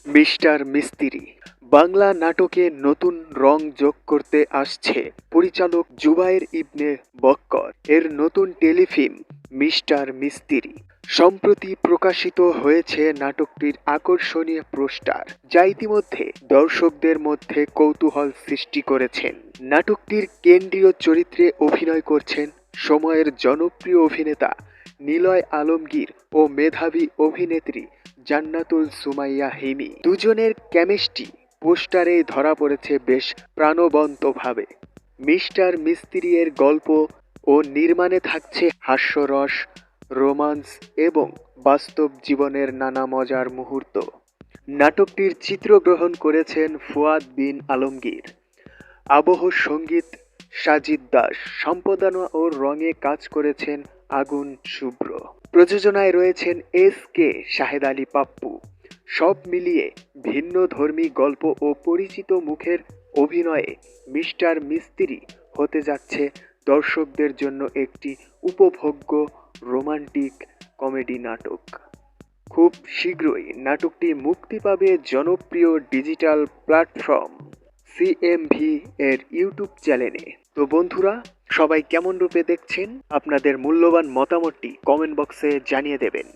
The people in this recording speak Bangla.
মিস্টার মিস্ত্রি বাংলা নাটকে নতুন রং যোগ করতে আসছে পরিচালক জুবায়ের ইবনে বক্কর এর নতুন টেলিফিল্ম মিস্টার মিস্ত্রি। সম্প্রতি প্রকাশিত হয়েছে নাটকটির আকর্ষণীয় পোস্টার, যা ইতিমধ্যে দর্শকদের মধ্যে কৌতূহল সৃষ্টি করেছেন। নাটকটির কেন্দ্রীয় চরিত্রে অভিনয় করছেন সময়ের জনপ্রিয় অভিনেতা নিলয় আলমগীর ও মেধাবী অভিনেত্রী জান্নাতুল সুমাইয়া হিমি। দুজনের কেমিস্ট্রি পোস্টারে ধরা পড়েছে বেশ প্রাণবন্তভাবে। মিস্টার মিস্ত্রি এর গল্প ও নির্মাণে থাকছে হাস্যরস, রোমান্স এবং বাস্তব জীবনের নানা মজার মুহূর্ত। নাটকটির চিত্রগ্রহণ করেছেন ফুয়াদ বিন আলমগীর, আবহ সঙ্গীত সাজিদ দাস, সম্পাদনা ও রঙে কাজ করেছেন আগুন শুভ্র। প্রযোজনায় রয়েছেন কে শাহেদ আলী পাপ্পু। সব মিলিয়ে ভিন্নধর্মী গল্প ও পরিচিত মুখের অভিনয়ে মিস্টার মিস্ত্রি হতে যাচ্ছে দর্শকদের জন্য একটি উপভোগ্য রোমান্টিক কমেডি নাটক। খুব শীঘ্রই নাটকটি মুক্তি পাবে জনপ্রিয় ডিজিটাল প্ল্যাটফর্ম সিএমভি এর ইউটিউব চ্যানেলে। তো বন্ধুরা, সবাই কেমন রূপে দেখছেন? আপনাদের মূল্যবান মতামতটি কমেন্ট বক্সে জানিয়ে দেবেন।